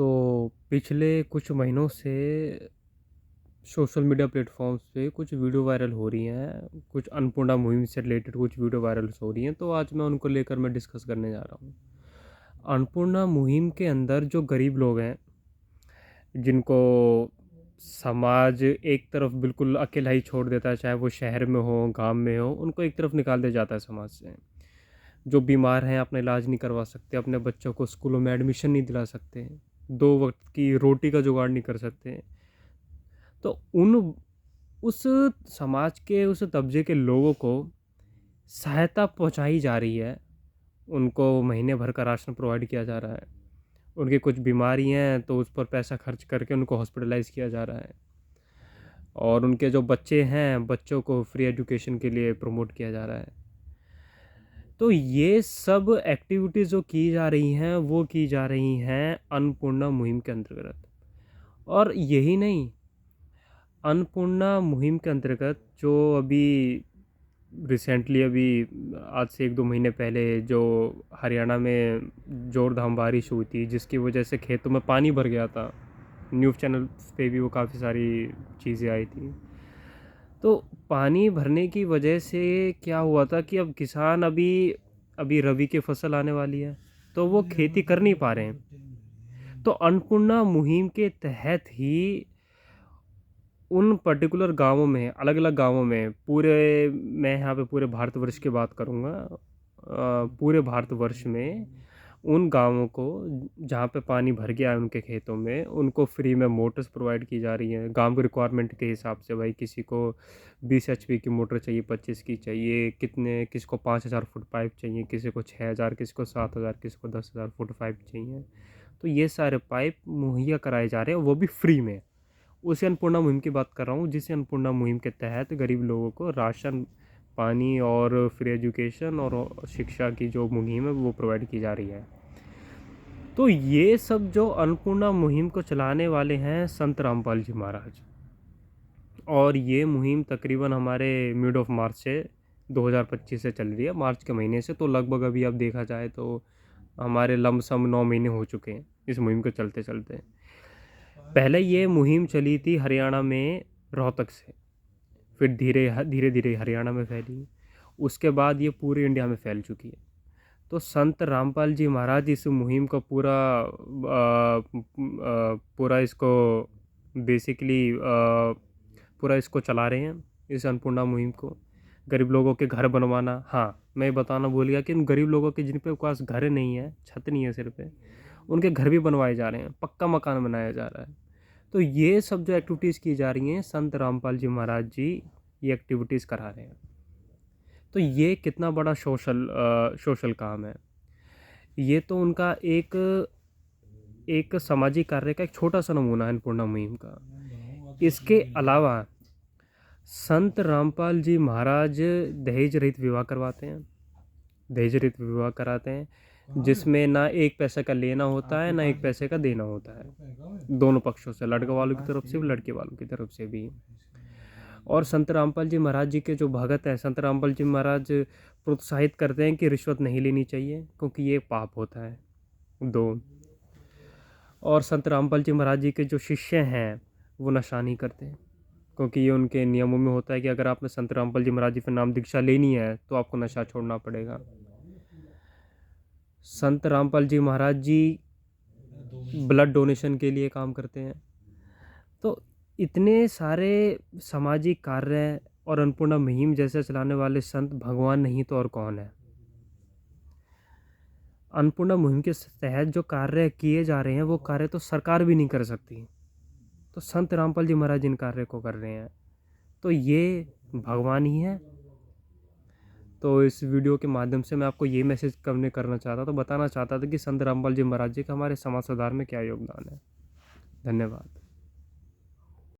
तो पिछले कुछ महीनों से सोशल मीडिया प्लेटफॉर्म्स पे कुछ वीडियो वायरल हो रही हैं, कुछ अन्नपूर्णा मुहिम से रिलेटेड कुछ वीडियो वायरल हो रही हैं, तो आज मैं उनको लेकर मैं डिस्कस करने जा रहा हूँ। अन्नपूर्णा मुहिम के अंदर जो गरीब लोग हैं, जिनको समाज एक तरफ बिल्कुल अकेला ही छोड़ देता है, चाहे वो शहर में हो गांव में हो, उनको एक तरफ निकाल दिया जाता है समाज से। जो बीमार हैं, अपना इलाज नहीं करवा सकते, अपने बच्चों को स्कूलों में एडमिशन नहीं दिला सकते, दो वक्त की रोटी का जुगाड़ नहीं कर सकते, तो उस समाज के उस तबके के लोगों को सहायता पहुंचाई जा रही है। उनको महीने भर का राशन प्रोवाइड किया जा रहा है। उनकी कुछ बीमारी हैं तो उस पर पैसा खर्च करके उनको हॉस्पिटलाइज किया जा रहा है, और उनके जो बच्चे हैं, बच्चों को फ्री एजुकेशन के लिए प्रमोट किया जा रहा है। तो ये सब एक्टिविटीज़ जो की जा रही हैं वो की जा रही हैं अन्नपूर्णा मुहिम के अंतर्गत। और यही नहीं, अन्नपूर्णा मुहिम के अंतर्गत जो अभी रिसेंटली अभी आज से 1-2 महीने पहले जो हरियाणा में जोरदार बारिश हुई थी, जिसकी वजह से खेतों में पानी भर गया था, न्यूज़ चैनल पे भी वो काफ़ी सारी चीज़ें आई थी। तो पानी भरने की वजह से क्या हुआ था कि अब किसान अभी अभी रबी की फसल आने वाली है, तो वो खेती कर नहीं पा रहे हैं। तो अन्नपूर्णा मुहिम के तहत ही उन पर्टिकुलर गाँवों में, अलग अलग गाँवों में, मैं यहाँ पे पूरे भारतवर्ष की बात करूँगा, पूरे भारतवर्ष में उन गाँवों को जहाँ पे पानी भर गया है उनके खेतों में, उनको फ्री में मोटर्स प्रोवाइड की जा रही हैं गांव की रिक्वायरमेंट के हिसाब से। भाई किसी को 20 एचपी की मोटर चाहिए, 25 की चाहिए, किसी को 5,000 फुट पाइप चाहिए, किसी को 6,000, किसी को 7,000, किसी को 10,000 फुट पाइप चाहिए। तो ये सारे पाइप मुहैया कराए जा रहे हैं, वो भी फ्री में। उसी अन्नपूर्णा मुहिम की बात कर रहा हूँ, जिस अन्नपूर्णा मुहिम के तहत गरीब लोगों को राशन, पानी और फ्री एजुकेशन और शिक्षा की जो मुहिम है वो प्रोवाइड की जा रही है। तो ये सब जो अन्नपूर्णा मुहिम को चलाने वाले हैं संत रामपाल जी महाराज, और ये मुहिम तकरीबन हमारे मिड ऑफ मार्च से 2025 से चल रही है, मार्च के महीने से। तो लगभग अभी अब देखा जाए तो हमारे लमसम 9 महीने हो चुके हैं इस मुहिम को चलते चलते। पहले ये मुहिम चली थी हरियाणा में रोहतक से, फिर धीरे धीरे हरियाणा में फैली, उसके बाद ये पूरे इंडिया में फैल चुकी है। तो संत रामपाल जी महाराज इस मुहिम को पूरा इसको बेसिकली पूरा इसको चला रहे हैं, इस अन्नपूर्णा मुहिम को। गरीब लोगों के घर बनवाना, हाँ मैं बताना भूल गया कि उन गरीब लोगों के जिन पे पास घर नहीं है, छत नहीं है सिर पे, उनके घर भी बनवाए जा रहे हैं, पक्का मकान बनाया जा रहा है। तो ये सब जो एक्टिविटीज़ की जा रही हैं, संत रामपाल जी महाराज जी ये एक्टिविटीज़ करा रहे हैं। तो ये कितना बड़ा सोशल काम है। ये तो उनका एक सामाजिक कार्य का एक छोटा सा नमूना है अन्नपूर्णा मुहिम का। इसके अलावा संत रामपाल जी महाराज दहेज रहित विवाह करवाते हैं, दहेज रहित विवाह कराते हैं, जिसमें ना एक पैसे का लेना होता है ना एक पैसे का देना होता है, दोनों पक्षों से, लड़के वालों की तरफ से भी लड़के वालों की तरफ से भी। और संत रामपाल जी महाराज जी के जो भगत हैं, संत रामपाल जी महाराज प्रोत्साहित करते हैं कि रिश्वत नहीं लेनी चाहिए, क्योंकि ये पाप होता है। 2, और संत रामपाल जी महाराज जी के जो शिष्य हैं वो नशा नहीं करते, क्योंकि ये उनके नियमों में होता है कि अगर आपने संत रामपाल जी महाराज जी पर नाम दीक्षा लेनी है तो आपको नशा छोड़ना पड़ेगा। संत रामपाल जी महाराज जी ब्लड डोनेशन के लिए काम करते हैं। तो इतने सारे सामाजिक कार्य और अन्नपूर्णा मुहिम जैसे चलाने वाले संत भगवान नहीं तो और कौन है। अन्नपूर्णा मुहिम के तहत जो कार्य किए जा रहे हैं वो कार्य तो सरकार भी नहीं कर सकती, तो संत रामपाल जी महाराज इन कार्य को कर रहे हैं, तो ये भगवान ही है। तो इस वीडियो के माध्यम से मैं आपको ये मैसेज करना चाहता था, तो बताना चाहता था कि संत रामपाल जी महाराज जी का हमारे समाज सुधार में क्या योगदान है। धन्यवाद।